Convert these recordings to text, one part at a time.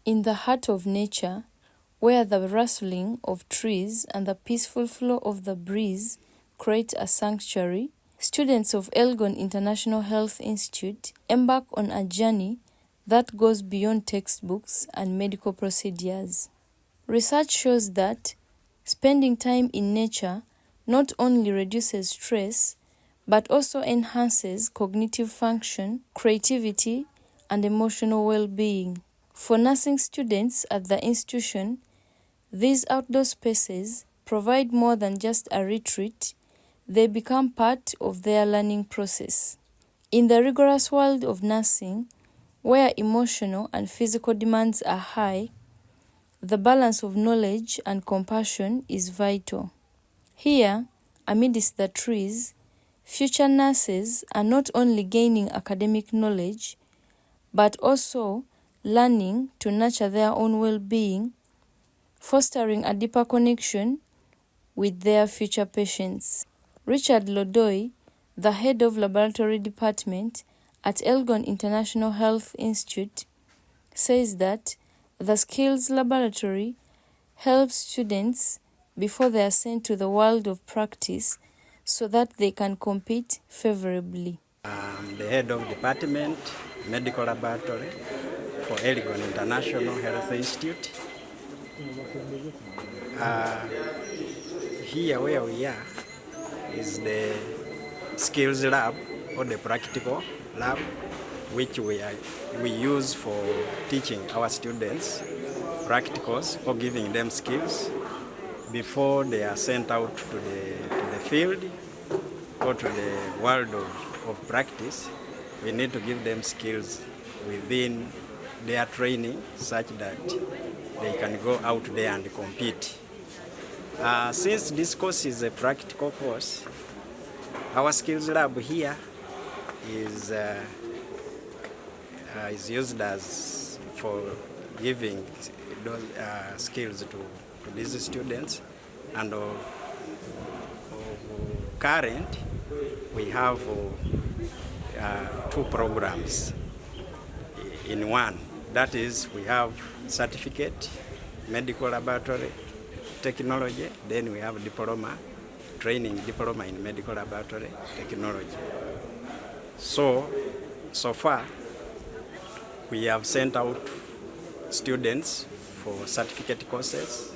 In the heart of nature, where the rustling of trees and the peaceful flow of the breeze create a sanctuary, students of Elgon International Health Institute embark on a journey that goes beyond textbooks and medical procedures. Research shows that spending time in nature not only reduces stress, but also enhances cognitive function, creativity, and emotional well-being. For nursing students at the institution, these outdoor spaces provide more than just a retreat. They become part of their learning process. In the rigorous world of nursing, where emotional and physical demands are high, the balance of knowledge and compassion is vital. Here, amidst the trees, future nurses are not only gaining academic knowledge, but also learning to nurture their own well-being, fostering a deeper connection with their future patients. Richard Lodoy, the head of laboratory department at Elgon International Health Institute, says that the skills laboratory helps students before they are sent to the world of practice so that they can compete favorably. I'm the head of department, medical laboratory for Elgon International Health Institute. Here where we are is the skills lab or the practical lab, which we use for teaching our students practicals or giving them skills before they are sent out to the field or to the world of practice. We need to give them skills within their training such that they can go out there and compete. Since this course is a practical course, our skills lab here is used as for giving those skills to these students. And current, we have two programs in one. That is, we have certificate, medical laboratory technology, then we have diploma, training diploma in medical laboratory technology. So far, we have sent out students for certificate courses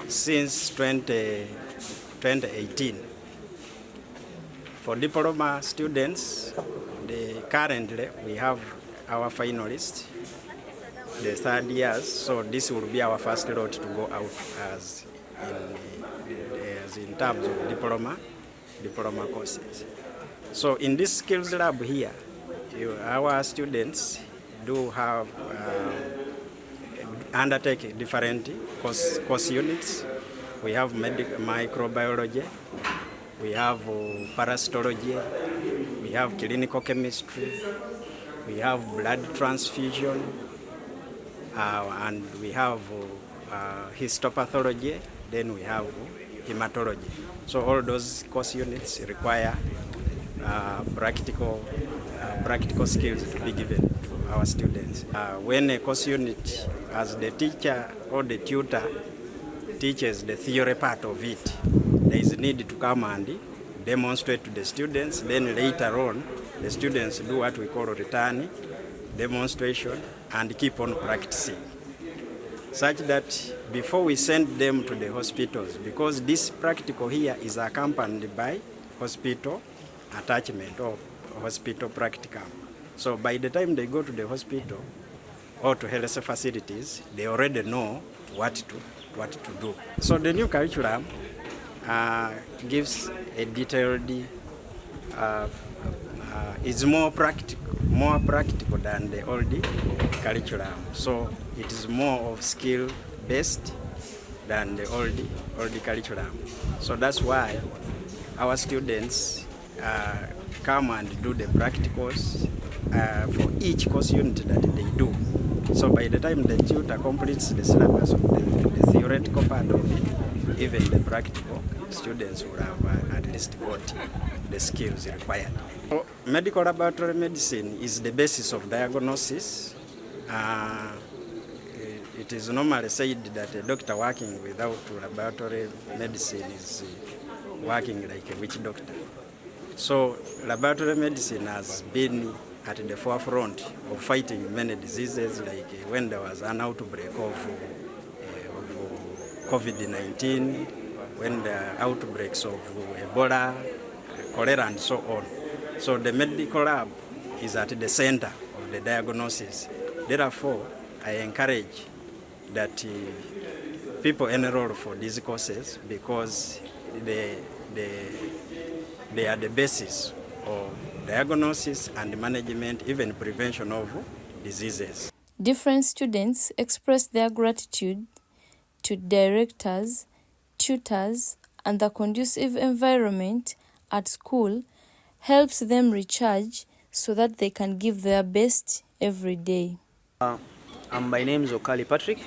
since 2018. For diploma students, currently we have our finalists, the third years, so this will be our first lot to go out as in terms of diploma courses. So in this skills lab here, our students do have undertake different course units. We have microbiology, we have parasitology, we have clinical chemistry, we have blood transfusion, and we have histopathology, then we have hematology. So all those course units require practical skills to be given to our students. When a course unit, as the teacher or the tutor teaches the theory part of it, there is a need to come and demonstrate to the students. Then later on, the students do what we call return demonstration and keep on practicing, such that before we send them to the hospitals, because this practical here is accompanied by hospital attachment or hospital practicum. So by the time they go to the hospital or to health facilities, they already know what to do. So the new curriculum gives a detailed, is more practical than the old curriculum. So it is more of skill-based than the old curriculum. So that's why our students come and do the practicals for each course unit that they do. So by the time the tutor completes the syllabus of the theoretical part of it, even the practical, students will have at least got the skills required. So medical laboratory medicine is the basis of diagnosis Uh, it is normally said that a doctor working without laboratory medicine is working like a witch doctor. So laboratory medicine has been at the forefront of fighting many diseases, like when there was an outbreak of COVID-19, when there are outbreaks of Ebola, cholera, and so on. So the medical lab is at the center of the diagnosis. Therefore, I encourage that people enroll for these courses because they are the basis of diagnosis and management, even prevention of diseases. Different students express their gratitude to directors, tutors, and the conducive environment at school helps them recharge so that they can give their best every day. My name is Okali Patrick.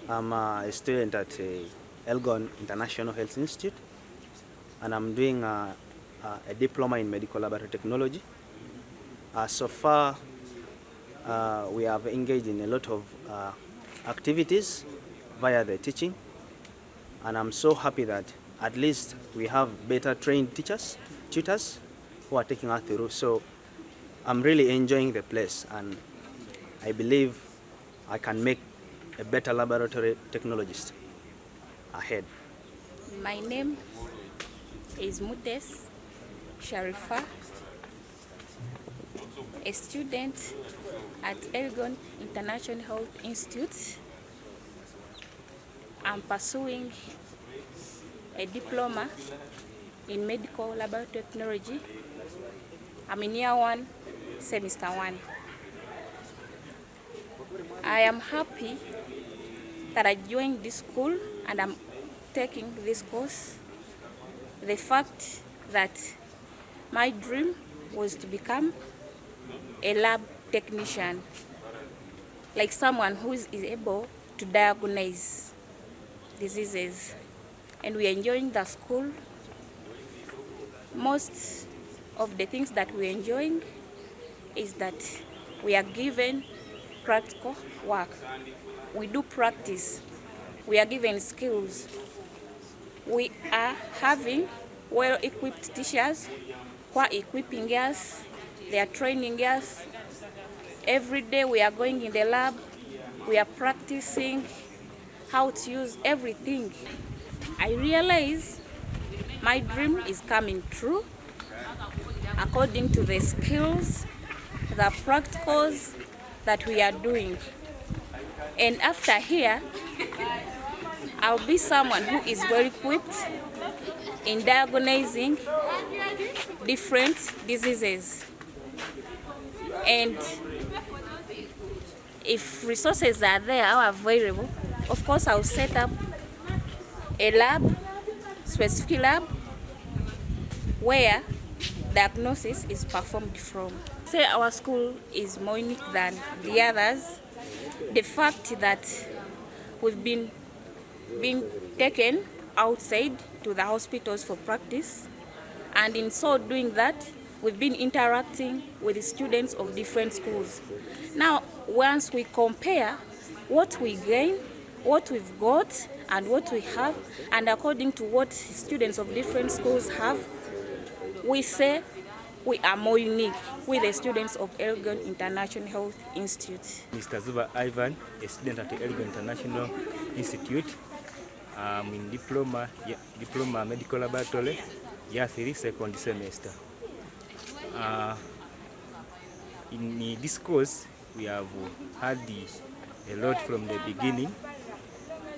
I'm a student at Elgon International Health Institute, and I'm doing a diploma in medical laboratory technology. So far, we have engaged in a lot of activities via the teaching, and I'm so happy that at least we have better trained tutors who are taking us through. So I'm really enjoying the place, and I believe I can make a better laboratory technologist ahead. My name is Mutes Sharifa, a student at Elgon International Health Institute. I'm pursuing a diploma in medical laboratory technology. I'm in year 1, semester 1. I am happy that I joined this school and I'm taking this course. The fact that my dream was to become a lab technician, like someone who is able to diagnose diseases. And we are enjoying the school. Most of the things that we're enjoying is that we are given practical work. We do practice. We are given skills. We are having well-equipped teachers who are equipping us. They are training us. Every day we are going in the lab. We are practicing how to use everything. I realize my dream is coming true according to the skills, the practicals that we are doing. And after here, I'll be someone who is well equipped in diagnosing different diseases. And if resources are there or available, of course I'll set up a lab, specific lab, where diagnosis is performed from. Say our school is more unique than the others. The fact that we've been being taken outside to the hospitals for practice, and in so doing that, we've been interacting with the students of different schools. Now, once we compare what we gain, what we've got, and what we have, and according to what students of different schools have, we say we are more unique with the students of Elgon International Health Institute. Mr. Zuba Ivan, a student at the Elgon International Institute. I'm in diploma medical laboratory, year 3, second semester. In this course, we have had a lot from the beginning,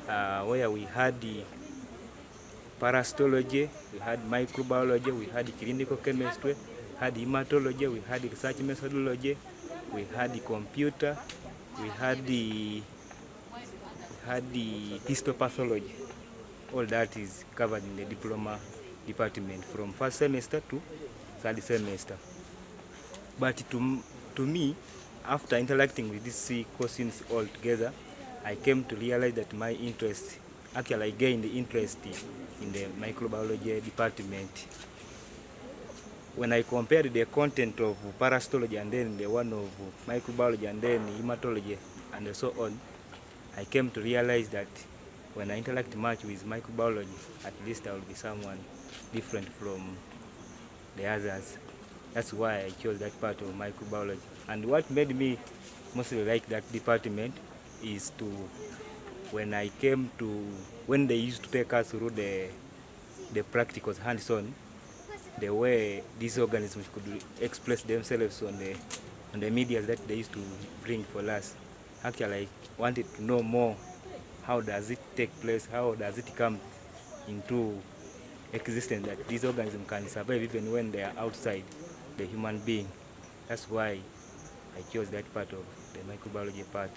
where we had the parasitology, we had microbiology, we had clinical chemistry, we had hematology, we had research methodology, we had the computer, we had the histopathology. All that is covered in the diploma department from first semester to third semester. But to me, after interacting with these courses all together, I came to realize that my interest, actually I gained interest in the microbiology department. when I compared the content of parasitology and then the one of microbiology and then hematology and so on, I came to realize that when I interact much with microbiology, at least I will be someone different from the others. That's why I chose that part of microbiology. And what made me mostly like that department is when they used to take us through the practicals hands-on, the way these organisms could express themselves on the media that they used to bring for us. Actually, I wanted to know more. How does it take place? How does it come into existence that these organisms can survive even when they are outside the human being? That's why I chose that part of the microbiology part.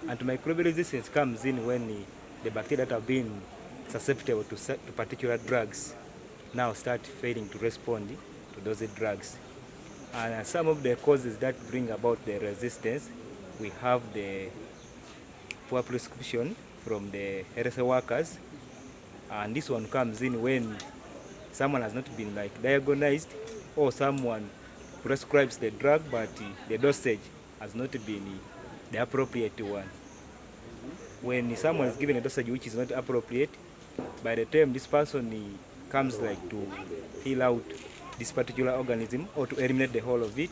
And microbial resistance comes in when the bacteria that have been susceptible to particular drugs now start failing to respond to those drugs. And some of the causes that bring about the resistance, we have the poor prescription from the health workers, and this one comes in when someone has not been diagnosed, or someone prescribes the drug but the dosage has not been the appropriate one. When someone is given a dosage which is not appropriate, by the time this person comes to heal out this particular organism or to eliminate the whole of it,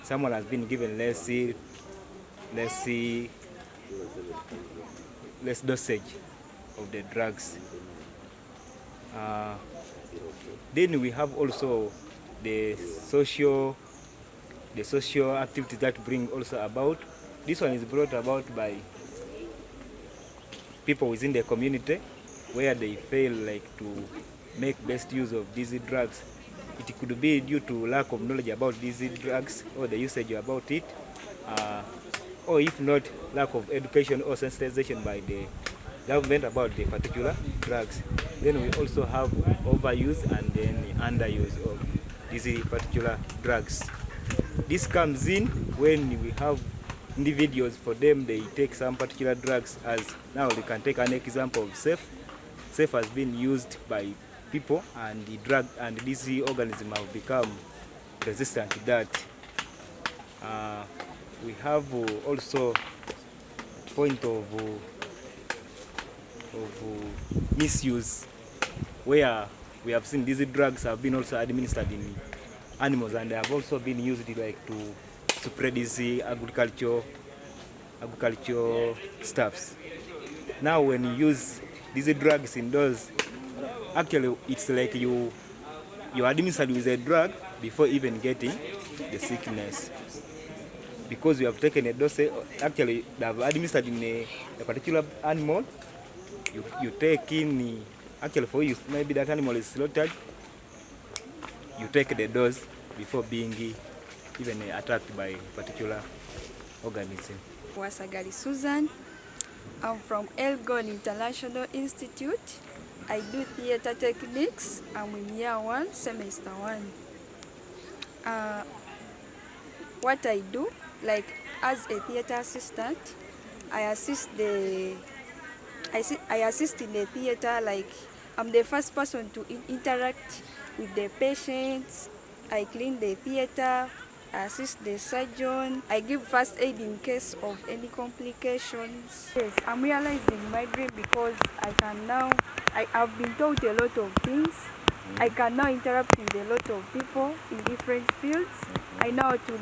someone has been given less dosage of the drugs. Then we have also the social activities that bring also about. This one is brought about by people within the community where they fail to make best use of these drugs. It could be due to lack of knowledge about these drugs or the usage about it, or if not, lack of education or sensitization by the government about the particular drugs. Then we also have overuse and then underuse of these particular drugs. This comes in when we have individuals, for them they take some particular drugs, as now we can take an example of Safe. Safe has been used by people, and the drug and these organisms have become resistant to that. We have also point of misuse, where we have seen these drugs have been also administered in animals, and they have also been used to spread these agricultural stuffs. Now when you use these drugs in those, actually it's like you administered with a drug before even getting the sickness, because you have taken a dose. Actually they have administered in a particular animal. You take in, actually for you, maybe that animal is slaughtered, you take the dose before being even attacked by a particular organism. Wasagali Susan. I'm from Elgon International Institute. I do theater techniques. I'm in year 1, semester 1. What I do, as a theater assistant, I assist in the theater. I'm the first person to interact with the patients. I clean the theater, I assist the surgeon, I give first aid in case of any complications. Yes, I'm realizing my dream because I've been taught a lot of things. I can now interact with a lot of people in different fields. I know how to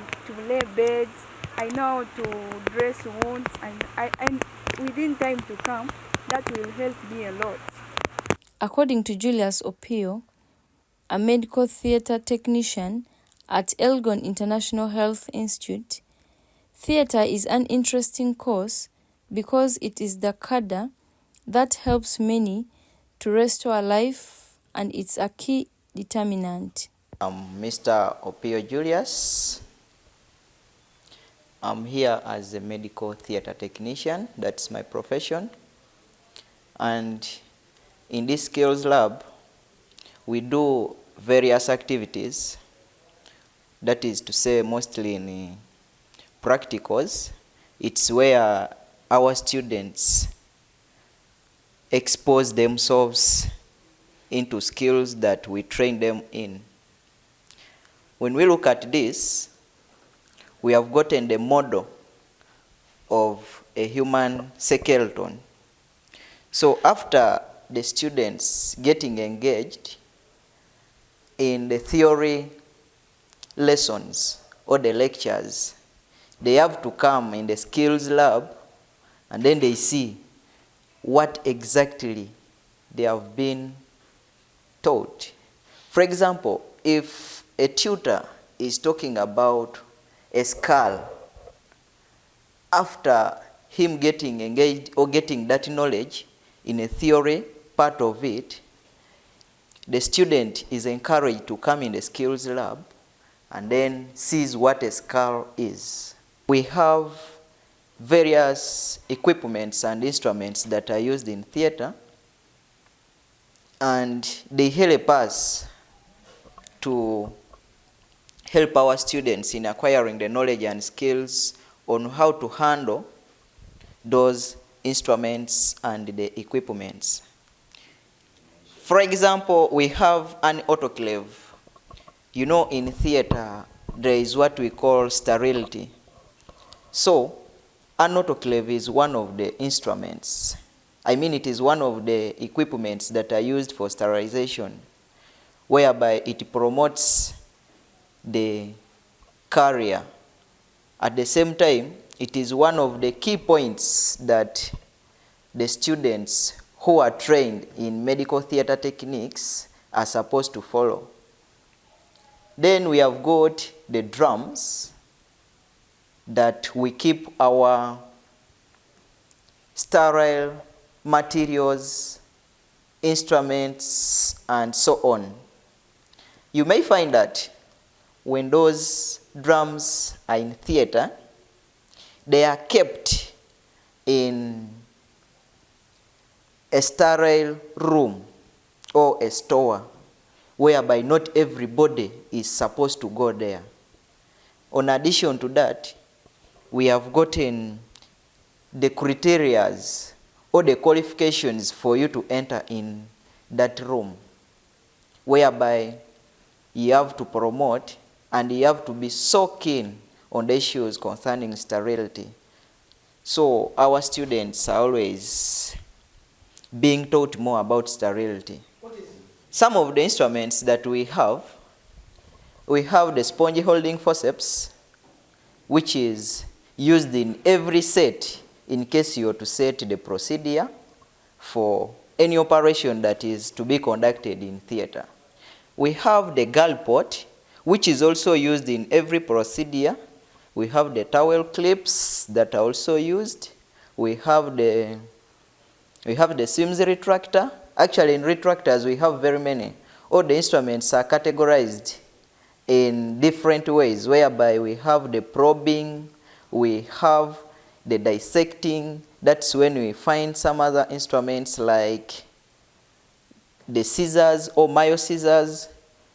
lay beds, I know how to dress wounds, and within time to come, that will help me a lot. According to Julius Opio, a medical theatre technician at Elgon International Health Institute, theatre is an interesting course because it is the cadre that helps many to restore life, and it's a key determinant. I'm Mr. Opio Julius. I'm here as a medical theatre technician. That's my profession. And in this skills lab, we do various activities. That is to say, mostly in practicals. It's where our students expose themselves into skills that we train them in. When we look at this, we have gotten the model of a human skeleton. So after the students getting engaged in the theory lessons or the lectures, they have to come in the skills lab and then they see what exactly they have been taught. For example, if a tutor is talking about a skull, after him getting engaged or getting that knowledge in a theory part of it, the student is encouraged to come in the skills lab and then sees what a skull is. We have various equipments and instruments that are used in theater, and they help us to help our students in acquiring the knowledge and skills on how to handle those instruments and the equipments. For example, we have an autoclave. You know, in theater, there is what we call sterility. So, an autoclave is one of the instruments. I mean, it is one of the equipments that are used for sterilization, whereby it promotes the carrier. At the same time, it is one of the key points that the students who are trained in medical theater techniques are supposed to follow. Then we have got the drums that we keep our sterile materials, instruments, and so on. You may find that when those drums are in theater, they are kept in a sterile room or a store, whereby not everybody is supposed to go there. In addition to that, we have gotten the criteria or the qualifications for you to enter in that room, whereby you have to promote and you have to be so keen on the issues concerning sterility. So our students are always being taught more about sterility. Some of the instruments that we have the sponge holding forceps, which is used in every set in case you are to set the procedure for any operation that is to be conducted in theater. We have the gallpot, which is also used in every procedure. We have the towel clips that are also used. We have the SIMS retractor. Actually, in retractors, we have very many. All the instruments are categorized in different ways, whereby we have the probing, we have the dissecting. That's when we find some other instruments like the scissors or Mayo scissors.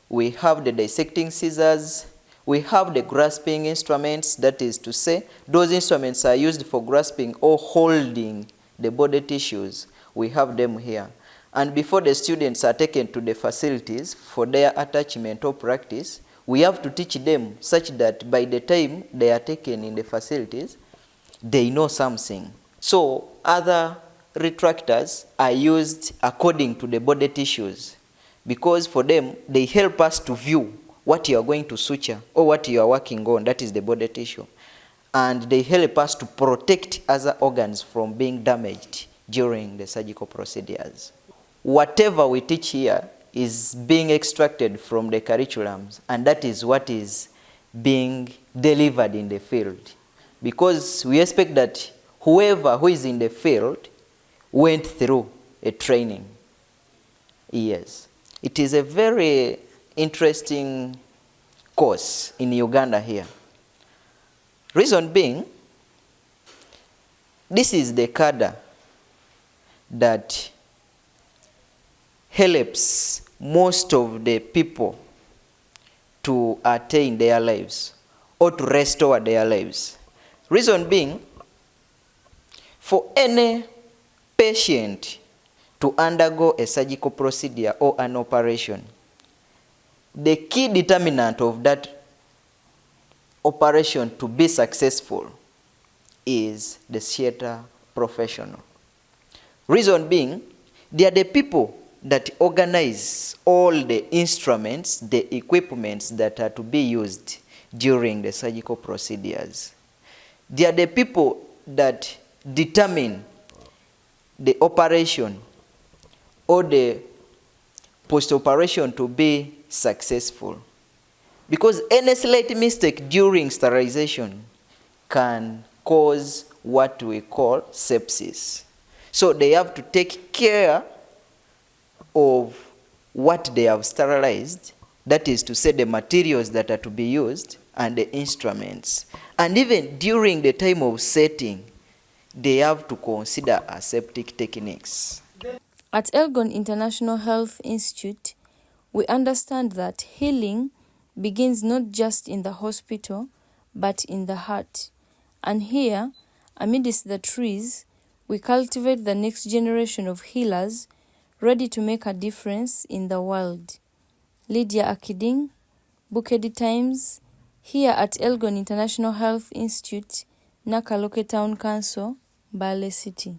We have the dissecting scissors. We have the grasping instruments, that is to say, those instruments are used for grasping or holding the body tissues. We have them here. And before the students are taken to the facilities for their attachment or practice, we have to teach them such that by the time they are taken in the facilities, they know something. So other retractors are used according to the body tissues, because for them, they help us to view what you are going to suture or what you are working on, that is the body tissue. And they help us to protect other organs from being damaged during the surgical procedures. Whatever we teach here is being extracted from the curriculums, and that is what is being delivered in the field. Because we expect that whoever who is in the field went through a training. Yes. It is a very interesting course in Uganda here. Reason being, this is the cadre that helps most of the people to attain their lives or to restore their lives. Reason being, for any patient to undergo a surgical procedure or an operation, the key determinant of that operation to be successful is the theater professional. Reason being, they are the people that organize all the instruments, the equipments that are to be used during the surgical procedures. They are the people that determine the operation or the post-operation to be successful. Because any slight mistake during sterilization can cause what we call sepsis. So they have to take care of what they have sterilized, that is to say the materials that are to be used and the instruments. And even during the time of setting, they have to consider aseptic techniques. At Elgon International Health Institute, we understand that healing begins not just in the hospital, but in the heart. And here, amidst the trees, we cultivate the next generation of healers ready to make a difference in the world. Lydia Akiding, Bukedi Times, here at Elgon International Health Institute, Nakaloke Town Council, MBALE City.